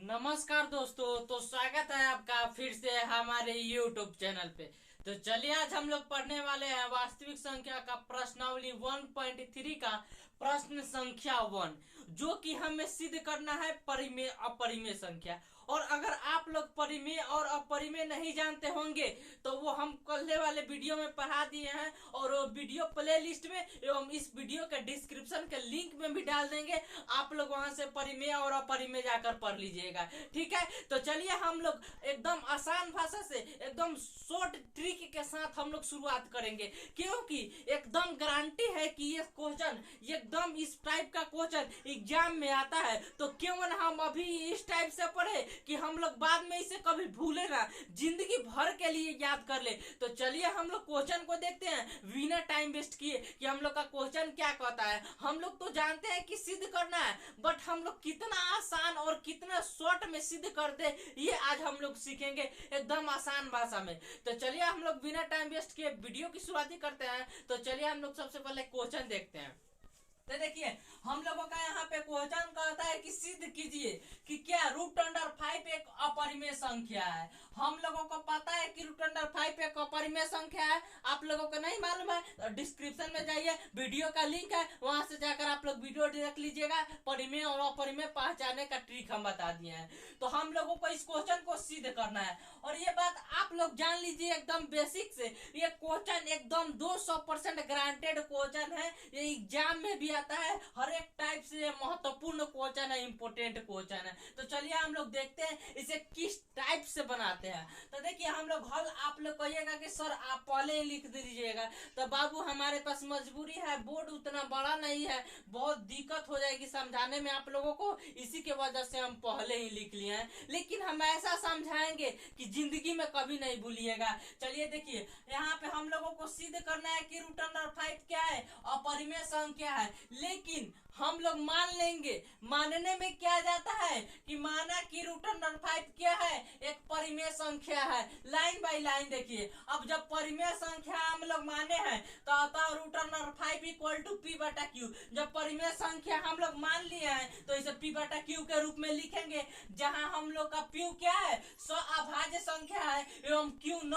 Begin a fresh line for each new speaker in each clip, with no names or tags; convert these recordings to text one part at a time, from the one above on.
नमस्कार दोस्तों। तो स्वागत है आपका फिर से हमारे YouTube चैनल पे। तो चलिए आज हम लोग पढ़ने वाले हैं वास्तविक संख्या का प्रश्नावली 1.3 का प्रश्न संख्या 1, जो कि हमें सिद्ध करना है परिमेय अपरिमेय संख्या। और अगर आप लोग परिमेय और अपरिमेय नहीं जानते होंगे तो वो हम पहले वाले वीडियो में पढ़ा दिए हैं, और वो वीडियो प्ले लिस्ट में एवं इस वीडियो के डिस्क्रिप्शन के लिंक में भी डाल देंगे। आप लोग वहां से परिमेय और अपरिमेय जाकर पढ़ लीजिएगा, ठीक है। तो चलिए हम लोग एकदम आसान भाषा से एकदम शॉर्ट ट्रिक के साथ हम लोग शुरुआत करेंगे, क्योंकि एकदम गारंटी है कि ये क्वेश्चन एकदम इस टाइप का क्वेश्चन एग्जाम में आता है। तो क्यों ना हम अभी इस टाइप से पढ़े कि हम लोग बाद में इसे कभी भूले ना, जिंदगी भर के लिए याद कर ले। तो चलिए हम लोग क्वेश्चन को देखते हैं बिना टाइम वेस्ट किए कि हम लोग का क्वेश्चन क्या कहता है। हम लोग तो जानते हैं कि सिद्ध करना है, बट हम लोग कितना आसान और कितना शॉर्ट में सिद्ध कर दे ये आज हम लोग सीखेंगे एकदम आसान भाषा में। तो चलिए हम लोग बिना टाइम वेस्ट किए वीडियो की शुरुआत करते हैं। तो चलिए हम लोग सबसे पहले क्वेश्चन देखते हैं। तो देखिए हम लोगों का यहाँ पे क्वेश्चन कहता है कि सिद्ध कीजिए कि क्या √5 एक अपरिमेय संख्या है। हम लोगों को पता है कि √5 एक अपरिमेय संख्या है। आप लोगों को नहीं मालूम है तो डिस्क्रिप्शन में जाइए, वीडियो का लिंक है, वहां से जाकर आप लोग वीडियो देख लीजिएगा। परिमेय और अपरिमेय पहचानने का ट्रिक हम बता दिए हैं। तो हम लोगों को इस क्वेश्चन को सिद्ध करना है, और ये बात आप लोग जान लीजिए एकदम बेसिक से। ये क्वेश्चन एकदम 200% ग्रांटेड क्वेश्चन है, ये एग्जाम में भी आता है। हर एक टाइप से महत्वपूर्ण क्वेश्चन है, इंपोर्टेंट क्वेश्चन है। तो चलिए हम लोग देखते हैं इसे किस टाइप से बनाते हैं। तो देखिए हम लोग हल आप लोग कहिएगा कि सर आप पहले ही लिख दीजिएगा, तो बाबू हमारे पास मजबूरी है, बोर्ड उतना बड़ा नहीं है, बहुत दिक्कत हो जाएगी समझाने में आप लोगों को, इसी के वजह से हम पहले ही लिख लिए हैं। लेकिन हम ऐसा समझाएंगे कि जिंदगी में कभी नहीं भूलिएगा। चलिए देखिए यहाँ पे हम लोगों को सिद्ध करना है कि √5 क्या है, अपरिमेय संख्या है। लेकिन हम लोग मान लेंगे, मानने में क्या जाता है कि माना कि √5 क्या है, एक परिमेय संख्या है। लाइन बाय लाइन देखिए, अब जब परिमेय संख्या हम लोग माने हैं तो आता है √5 = p/q। जब परिमेय संख्या हम लोग मान लिए हैं तो इसे p/q के रूप में लिखेंगे, जहां हम लोग का p क्या है, अभाज्य संख्या है एवं q ≠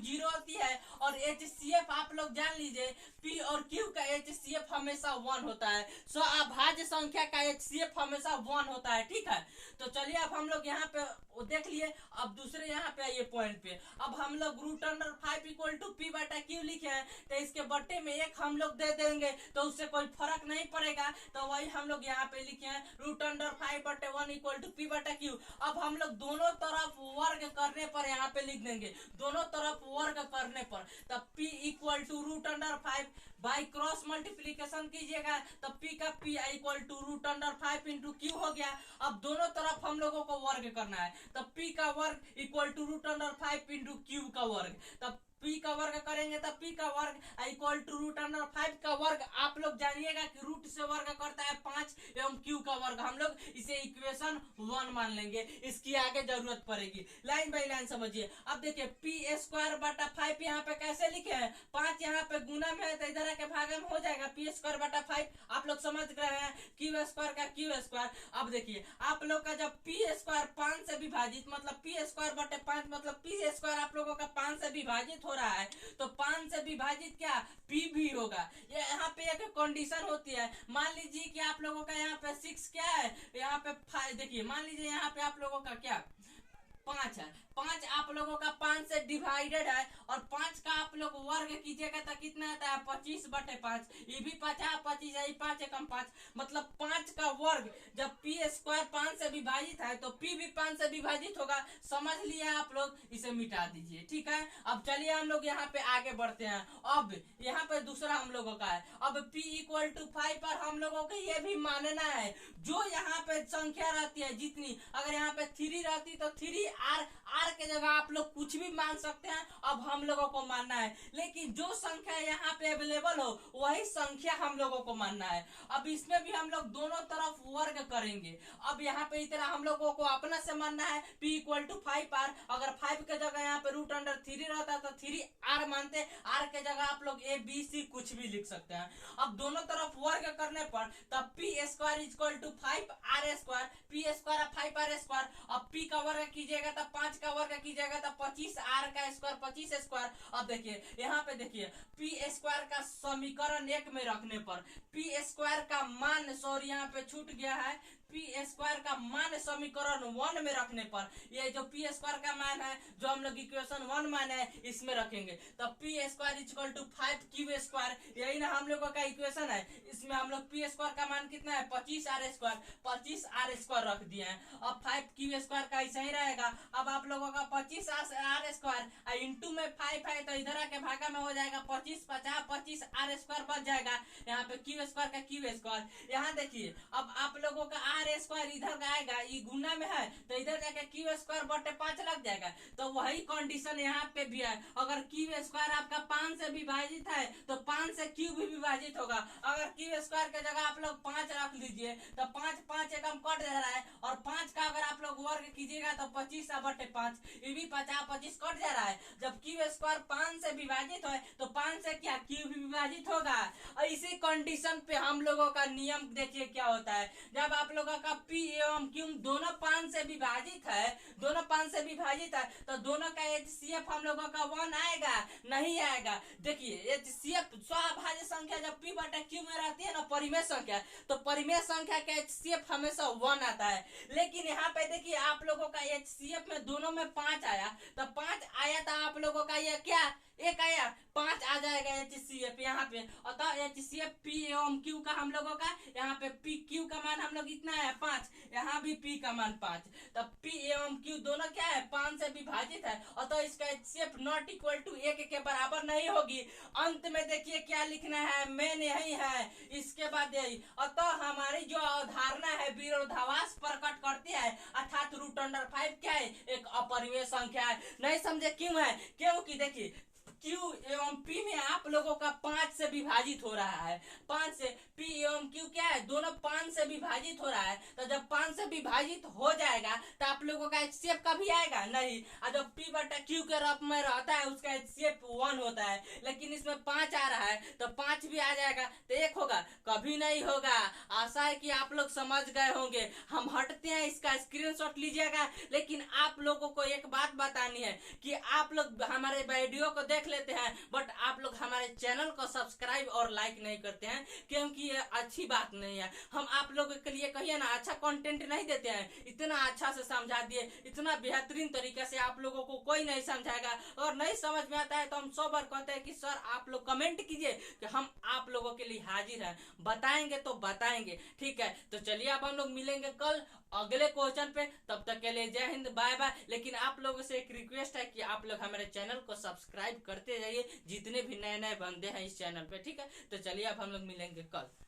0 होती है। और HCF आप लोग जान लीजिए, p और q का HCF हमेशा 1 होता है। अभाज्य संख्या का HCF हमेशा 1 होता है, ठीक है। तो चलिए अब हम लोग यहाँ पे देख लिए। अब दूसरे यहाँ पे आइए पॉइंट पे। अब हम लोग √5 = p/q लिखे हैं, तो इसके बट्टे में 1 हम लोग दे देंगे तो उससे कोई फर्क नहीं पड़ेगा। तो वही हम लोग यहाँ पे लिखे हैं √5/1 = p/q। अब हम लोग दोनों तरफ वर्ग करने पर यहाँ पे लिख देंगे, दोनों तरफ वर्ग करने पर। तब p = √5 बाई क्रॉस मल्टीप्लीकेशन कीजिएगा, तब p का p = √5 × q हो गया। अब दोनों तरफ हम लोगों को वर्ग करना है, तब p का वर्ग = √5 × q का वर्ग। तब p का वर्ग करेंगे तब p का वर्ग = √5 का वर्ग। आप लोग जानिएगा कि रूट से वर्ग करता है 5 एवं q का वर्ग। हम लोग इसे इक्वेशन 1 मान लेंगे, इसकी आगे जरूरत पड़ेगी। लाइन बाय लाइन समझिए। अब देखिए p²/5 यहाँ पे कैसे लिखे हैं, 5 यहाँ पे गुना में है तो इधर आके भागा में हो जाएगा, p²/5 आप लोग समझ रहे हैं, q² का q²। अब देखिए आप लोग का जब p² 5 से विभाजित मतलब p²/5 मतलब p² आप लोगों का 5 से विभाजित हो रहा है, तो 5 से विभाजित क्या p भी होगा। ये यहाँ पे एक कंडीशन होती है। मान लीजिए कि आप लोगों का यहाँ पे 6 क्या है, यहाँ पे 5 देखिए, मान लीजिए यहाँ पे आप लोगों का क्या 5 है, 5 आप लोगों का 5 से डिवाइडेड है, और 5 का आप लोग वर्ग कीजिएगा तो कितना आता है 25/5। ये भी 50 25 है, 5 एकम 5 मतलब 5 का वर्ग। जब p² 5 से विभाजित है तो p भी 5 से विभाजित होगा। समझ लिया आप लोग, इसे मिटा दीजिए, ठीक है। अब चलिए हम लोग यहाँ पे आगे बढ़ते हैं। अब यहाँ पे दूसरा हम लोगों का है, अब p = 5 पर हम लोगों को ये भी मानना है, जो यहाँ पे संख्या रहती है जितनी, अगर यहाँ पे 3 रहती तो 3r के जगह आप लोग कुछ भी मान सकते हैं। अब हम लोगों को मानना है, लेकिन जो संख्या यहाँ पे अवेलेबल हो वही संख्या हम लोगों को मानना है। अब इसमें भी हम लोग दोनों तरफ वर्ग करेंगे। अब यहाँ पे इतना हम लोगों को अपना से मानना है, p = 5r। अगर 5 के जगह यहाँ पे √3 रहता तो 3r मानते, r के जगह आप लोग a b c कुछ भी लिख सकते हैं। अब दोनों तरफ वर्ग करने पर तब p² = 5 5r², p² 5r², अब p का वर्ग कीजिएगा तो 5 का वर्ग कीजिएगा तो 25r² 25²। अब देखिए यहाँ पे देखिए p² का समीकरण 1 में रखने पर p² का मान, सॉरी यहाँ पे छूट गया है, p² का मान समीकरण 1 में रखने पर ये जो p² का मान है जो हम लोग इक्वेशन 1 मान है इसमें रखेंगे तो p² = 5q², यही ना हम लोगों का इक्वेशन है। इसमें हम लोग p² का मान कितना है 25r² रख दिए हैं। अब 5q² का ऐसा ही रहेगा। अब आप लोगों का 25r² इंटू में 5 है तो इधर आके भागा में हो जाएगा 25 50 25r² बच जाएगा। यहाँ पे q² का q²। यहाँ देखिए अब आप लोगों का r² इधर आएगा, ये गुना में है तो इधर जाके q² बटे 5 लग जाएगा। तो वही कंडीशन यहाँ पे भी है, अगर q² आपका 5 से विभाजित है तो 5 से q भी विभाजित होगा। अगर q² के जगह आप लोग 5 रख लीजिए तो 5 5 एकम कट जा रहा है, और 5 का अगर आप लोग वर्ग कीजिएगा तो 25/5, ये भी 50 25 कट जा रहा है। जब q² 5 से विभाजित है तो 5 से क्या q भी विभाजित होगा। और इसी कंडीशन पे हम लोगों का नियम देखिए क्या होता है, जब आप लोगों का p एवं q दोनों 5 से विभाजित है, दोनों 5 से विभाजित है तो दोनों का HCF हम लोगों का 1 आएगा नहीं आएगा। देखिए HCF स्वाभाज्य संख्या जब p/q में रहती है ना परिमेय संख्या, तो परिमेय संख्या का HCF हमेशा 1 आता है। लेकिन यहाँ पे देखिए आप लोगों का HCF में दोनों में 5 आया, तो 5 आया था आप लोगों का ये क्या एक आया 5 आ जाएगा HCF यहाँ पे। अतः HCF p एवं q का हम लोगों का यहाँ पे q का मान हम लोग इतना है 5, यहाँ भी p का मान 5, तब p एवं q दोनों क्या है 5 से विभाजित है, अतः इसका HCF ≠ 1 के बराबर नहीं होगी। अंत में देखिए क्या लिखना है, मेन यही है, इसके बाद यही। अतः हमारी जो अवधारणा है विरोधाभास प्रकट करती है, अर्थात √5 क्या है एक अपरिमेय संख्या है। नहीं समझे क्यों है, क्योंकि देखिए Q एवं P में आप लोगों का 5 से विभाजित हो रहा है, 5 से P एवं Q क्या है दोनों 5 से विभाजित हो रहा है। तो जब 5 से विभाजित हो जाएगा तो आप लोगों का HCF कभी आएगा नहीं, और जब p/q के रूप में रहता है उसका HCF 1 होता है। लेकिन इसमें 5 आ रहा है तो 5 भी आ जाएगा तो 1 होगा, कभी नहीं होगा। आशा है कि आप लोग समझ गए होंगे। हम हटते हैं, इसका स्क्रीनशॉट लीजिएगा। लेकिन आप लोगों को एक बात बतानी है कि आप लोग हमारे वीडियो को देख लेते हैं बट आप लोग हमारे चैनल को सब्सक्राइब और लाइक नहीं करते हैं, क्योंकि ये अच्छी बात नहीं है। हम आप लोगों के लिए कहिए ना अच्छा कंटेंट नहीं देते हैं, इतना अच्छा से समझा दिए, इतना बेहतरीन तरीके से आप लोगों को कोई नहीं समझाएगा। और नहीं समझ में आता है तो हम 100 बार कहते हैं कि सर आप लोग कमेंट कीजिए कि हम आप लोगों के लिए हाजिर हैं, बताएंगे तो बताएंगे। ठीक है, तो चलिए अब हम लोग मिलेंगे कल अगले क्वेश्चन पे। तब तक के लिए जय हिंद, बाय बाय। लेकिन आप लोगों से एक रिक्वेस्ट है कि आप लोग हमारे चैनल को सब्सक्राइब करते जाइए, जितने भी नए नए बंदे हैं इस चैनल पे। ठीक है, तो चलिए अब हम लोग मिलेंगे कल।